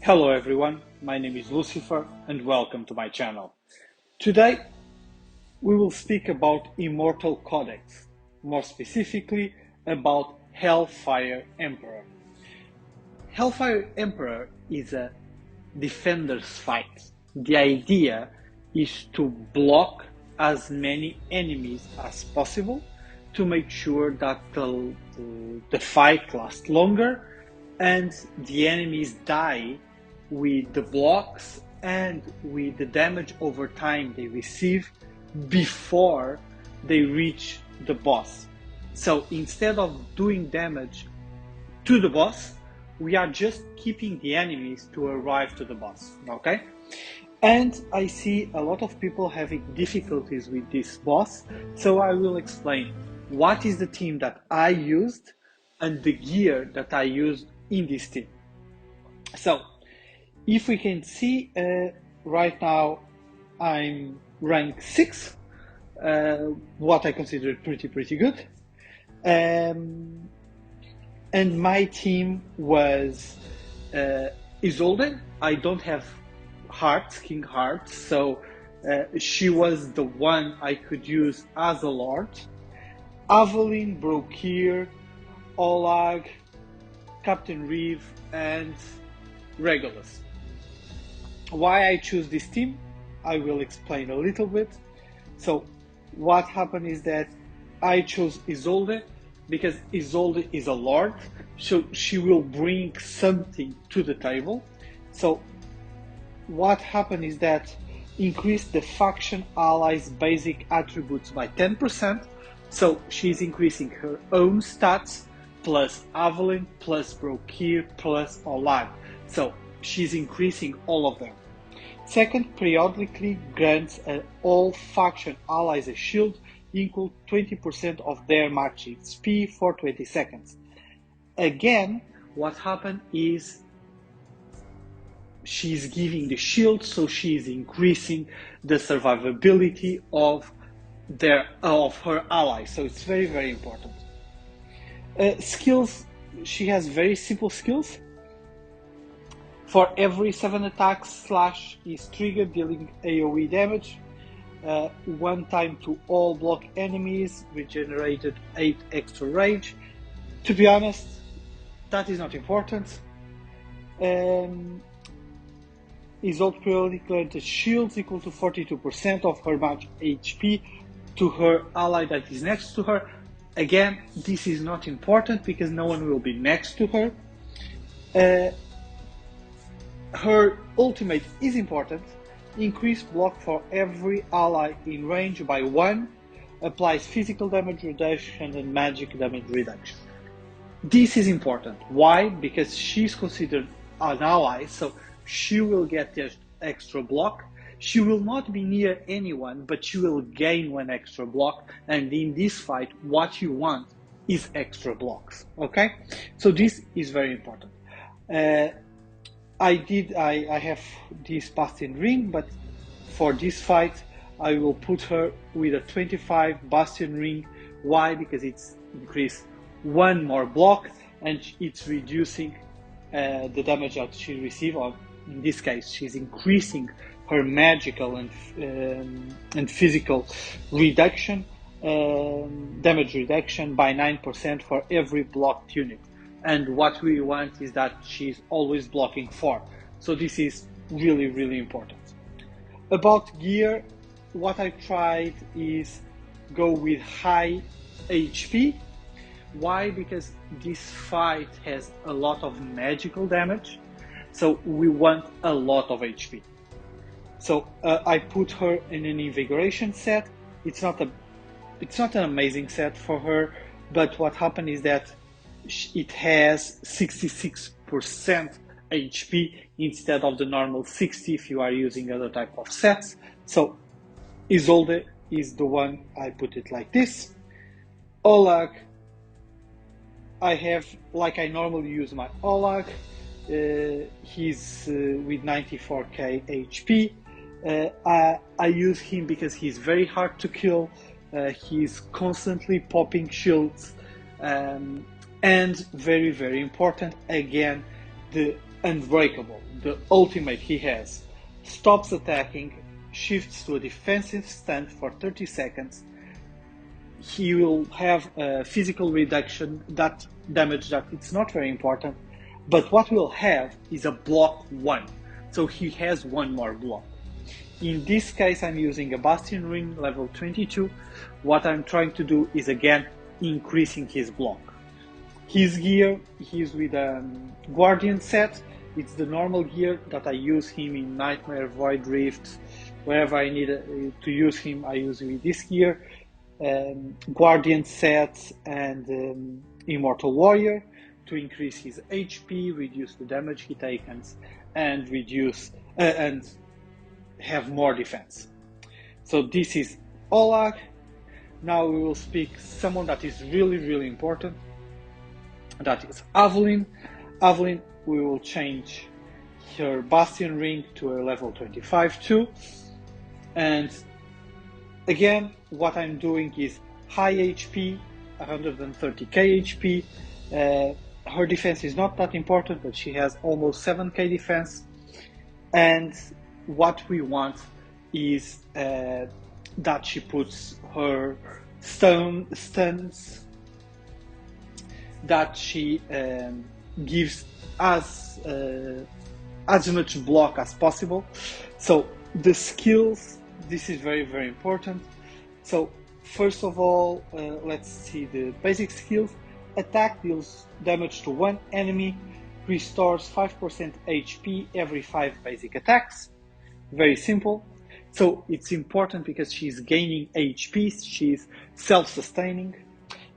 Hello everyone, my name is Lucifer and welcome to my channel. Today we will speak about Immortal Codex, more specifically about Hellfire Emperor. Hellfire Emperor is a defender's fight. The idea is to block as many enemies as possible to make sure that the fight lasts longer and the enemies die with the blocks and with the damage over time they receive before they reach the boss. So instead of doing damage to the boss, we are just keeping the enemies to arrive to the boss, okay? And I see a lot of people having difficulties with this boss, so I will explain what is the team that I used and the gear that I used in this team. So if we can see, right now I'm rank 6, what I consider pretty good. And my team was Isolde. I don't have hearts, king hearts, so she was the one I could use as a lord. Aveline, Brokir, Olag, Captain Reeve, and Regulus. Why I choose this team, I will explain a little bit. So what happened is that I chose Isolde because Isolde is a lord, so she will bring something to the table. So what happened is that increased the faction allies basic attributes by 10%. So she's increasing her own stats plus Aveline plus Brokir plus Olag. So she's increasing all of them. Second, periodically grants all faction allies a shield equal 20% of their max HP for 20 seconds. Again, what happened is she's giving the shield, so she's increasing the survivability of her allies. So it's very important. Skills, she has very simple skills. For every 7 attacks, Slash is triggered, dealing AoE damage. One time to all block enemies, regenerated 8 extra range. To be honest, that is not important. Isolde periodically granted shields equal to 42% of her max HP to her ally that is next to her. Again, this is not important because no one will be next to her. Her ultimate is important. Increased block for every ally in range by 1. Applies physical damage reduction and magic damage reduction. This is important. Why? Because she's considered an ally, so she will get the extra block. She will not be near anyone, but she will gain 1 extra block. And in this fight, what you want is extra blocks. Okay? So this is very important. I have this Bastion ring, but for this fight I will put her with a 25 Bastion ring. Why? Because it's increased 1 more block and it's reducing the damage that she receives. Or in this case, she's increasing her magical and physical reduction, damage reduction by 9% for every blocked unit. And what we want is that she's always blocking 4. So this is really important. About gear, what I tried is go with high HP. Why? Because this fight has a lot of magical damage, so we want a lot of HP. So I put her in an invigoration set. It's not an amazing set for her, but what happened is that it has 66% HP instead of the normal 60 if you are using other type of sets. So Isolde is the one I put it like this. Olag, I have, like I normally use my Olag. He's with 94k HP. I use him because he's very hard to kill. He's constantly popping shields. And very important, again, the unbreakable. The ultimate he has stops attacking, shifts to a defensive stand for 30 seconds. He will have a physical reduction, that damage that it's not very important, but what we'll have is a block 1. So he has one more block. In this case, I'm using a Bastion Ring level 22. What I'm trying to do is again increasing his block. His gear, he's with a Guardian set. It's the normal gear that I use him in Nightmare, Void Rift, wherever I need to use him, I use with this gear. Guardian sets and Immortal Warrior to increase his HP, reduce the damage he takes, and reduce and have more defense. So this is Olag. Now we will speak someone that is really important. That is Aveline. Aveline, we will change her Bastion Ring to a level 25 too. And again, what I'm doing is high HP, 130k HP. Her defense is not that important, but she has almost 7k defense. And what we want is that she puts her stuns, that she gives as much block as possible. So the skills, this is very important. So first of all, let's see the basic skills. Attack deals damage to one enemy, restores 5% HP every 5 basic attacks. Very simple. So it's important because she's gaining HP, she's self-sustaining.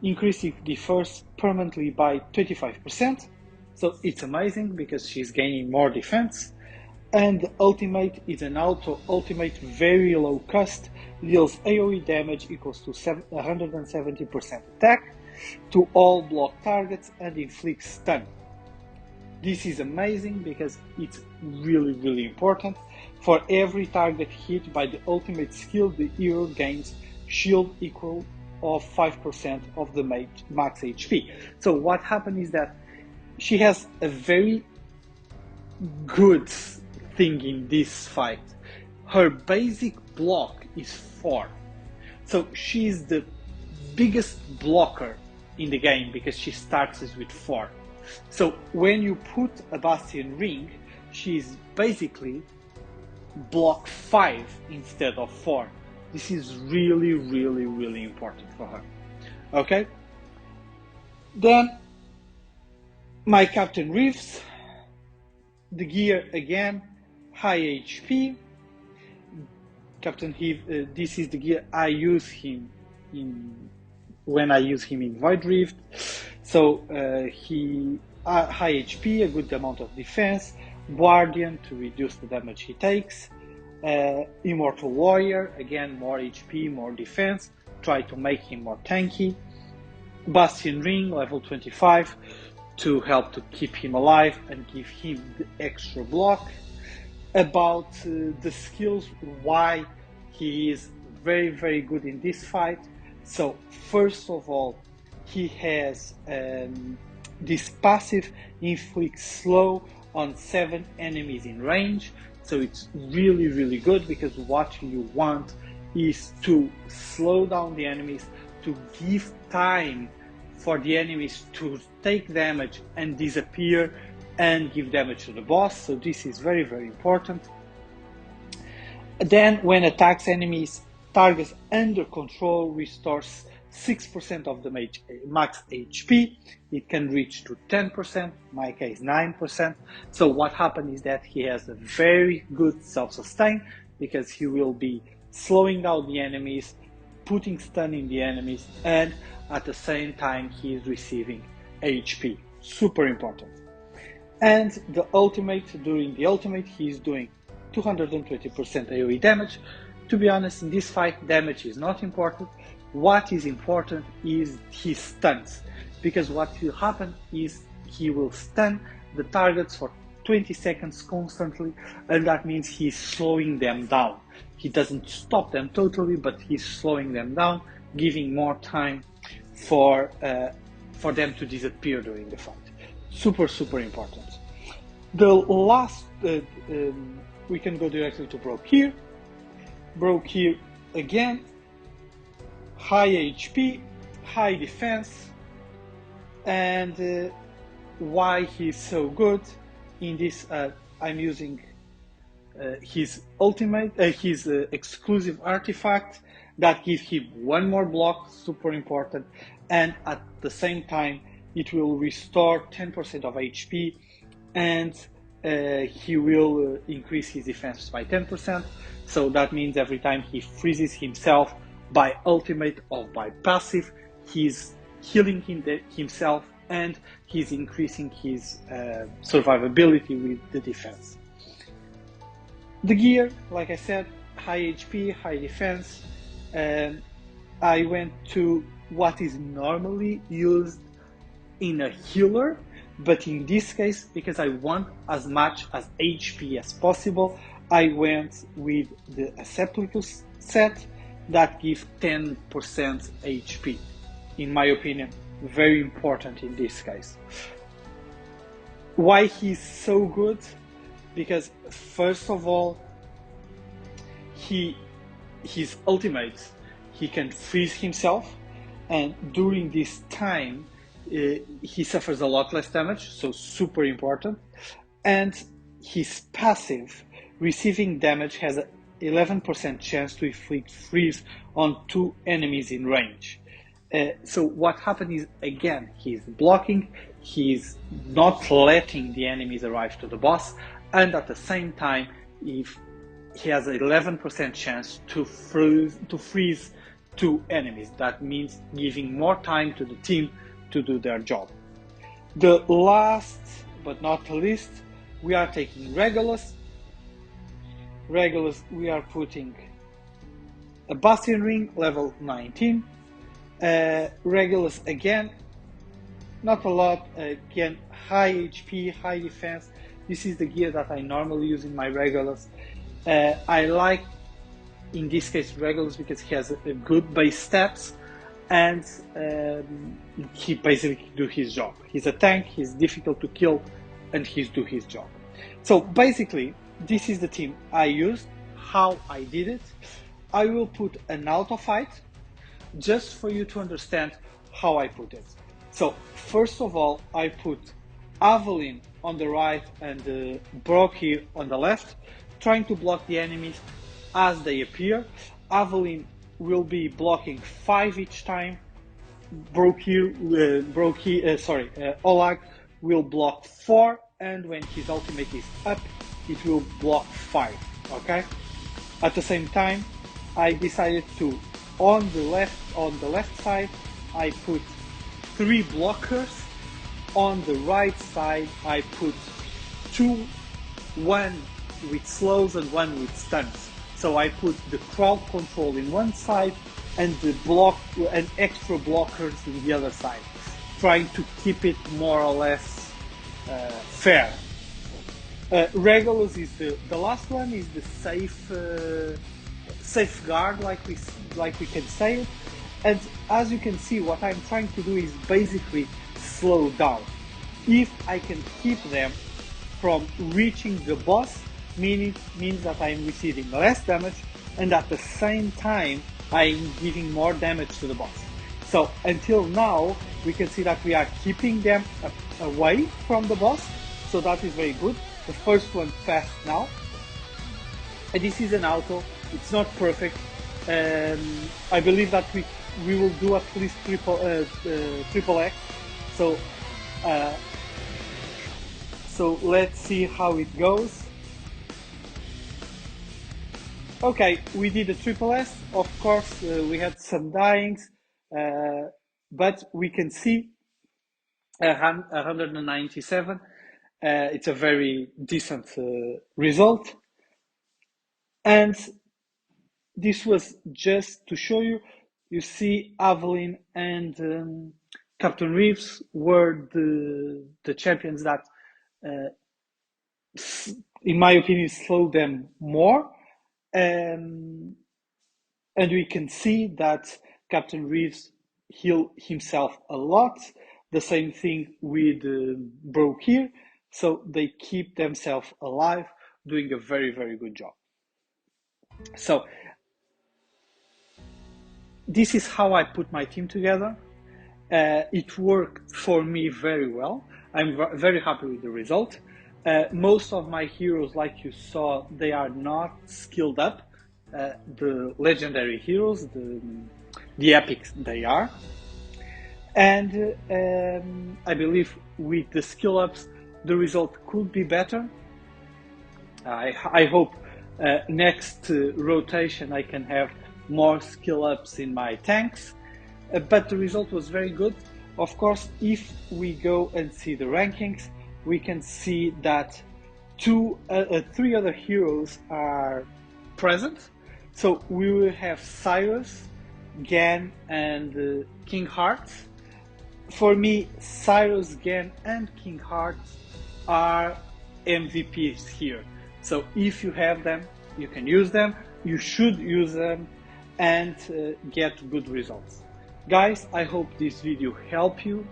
Increasing defense permanently by 25%. So it's amazing because she's gaining more defense. And the ultimate is an auto ultimate, very low cost, deals AoE damage equals to 170% attack to all block targets and inflicts stun. This is amazing because it's really important. For every target hit by the ultimate skill, the hero gains shield equal of 5% of the max HP. So what happened is that she has a very good thing in this fight. Her basic block is 4. So she's the biggest blocker in the game because she starts with 4. So when you put a Bastion Ring, she's basically block 5 instead of 4. This is really important for her. Okay? Then my Captain Reeves, the gear again, high HP. Captain Reeves, this is the gear I use him in when I use him in Void Rift. So he high HP, a good amount of defense, Guardian to reduce the damage he takes, Immortal Warrior, again more HP, more defense, try to make him more tanky, Bastion Ring level 25 to help to keep him alive and give him the extra block. About the skills, why he is very good in this fight. So first of all, he has this passive inflicts slow on 7 enemies in range. So it's really good because what you want is to slow down the enemies, to give time for the enemies to take damage and disappear and give damage to the boss. So this is very important. Then when attacks enemies targets under control, restores 6% of the max HP. It can reach to 10%, in my case 9%. So what happened is that he has a very good self-sustain because he will be slowing down the enemies, putting stun in the enemies, and at the same time he is receiving HP. Super important. And the ultimate, during the ultimate he is doing 220% AoE damage. To be honest, in this fight damage is not important. What is important is his stuns, because what will happen is he will stun the targets for 20 seconds constantly, and that means he's slowing them down. He doesn't stop them totally, but he's slowing them down, giving more time for them to disappear during the fight. Super important. The last, we can go directly to broke here. Broke here again. High HP, high defense, and why he's so good in this, I'm using his ultimate, his exclusive artifact that gives him one more block, super important, and at the same time it will restore 10% of HP, and he will increase his defense by 10%. So that means every time he freezes himself by ultimate or by passive, he's healing himself and he's increasing his survivability with the defense. The gear, like I said, high HP, high defense. I went to what is normally used in a healer, but in this case, because I want as much as HP as possible, I went with the Aseplicus set that gives 10% HP. In my opinion, very important in this case. Why he's so good? Because first of all, his ultimate, he can freeze himself, and during this time he suffers a lot less damage, so super important. And his passive, receiving damage, has an 11% chance to inflict freeze on 2 enemies in range. So what happened is, again, he's blocking, he's not letting the enemies arrive to the boss, and at the same time, if he has an 11% chance to freeze 2 enemies. That means giving more time to the team to do their job. The last but not least, we are taking Regulus. Regulus, we are putting a Bastion Ring, level 19. Regulus again, not a lot, again, high HP, high defense. This is the gear that I normally use in my Regulus. I like, in this case, Regulus because he has a good base stats, and he basically do his job. He's a tank, he's difficult to kill, and he's do his job. So basically, this is the team I used, how I did it. I will put an auto fight just for you to understand how I put it. So first of all, I put Aveline on the right and Brock here on the left, trying to block the enemies as they appear. Aveline will be blocking 5 each time. Olag will block 4, and when his ultimate is up, it will block 5. Okay. At the same time, I decided to, on the left side, I put 3 blockers. On the right side, I put 2, 1 with slows and 1 with stuns. So I put the crowd control in one side and the extra blockers in the other side, trying to keep it more or less fair. Regulus is the last one, is the safeguard, like we can say it. And as you can see, what I'm trying to do is basically slow down. If I can keep them from reaching the boss, means that I'm receiving less damage, and at the same time I'm giving more damage to the boss. So until now, we can see that we are keeping them away from the boss, so that is very good. The first one passed now, and this is an auto. It's not perfect. I believe that we will do at least triple X. So let's see how it goes. Okay, we did a triple S. Of course, we had some dyings, but we can see 197. It's a very decent result. And this was just to show you. You see, Aveline and Captain Reeves were the champions that, in my opinion, slowed them more. And we can see that Captain Reeves healed himself a lot. The same thing with Broke here. so they keep themselves alive, doing a very, very good job. So this is how I put my team together. It worked for me very well. I'm very happy with the result. Most of my heroes, like you saw, they are not skilled up. The legendary heroes, the epics, they are. And I believe with the skill ups, the result could be better. I hope next rotation I can have more skill ups in my tanks. But the result was very good. Of course, if we go and see the rankings, we can see that three other heroes are present. So we will have Cyrus, Gan, and King Hearts. For me, Cyrus, Gan, and King Hearts are MVPs here. So if you have them, you can use them, you should use them, and get good results. Guys, I hope this video helped you,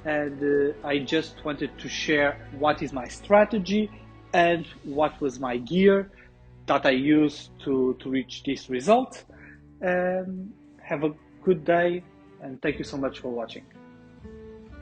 and I just wanted to share what is my strategy and what was my gear that I used to reach this result. Have a good day, and thank you so much for watching.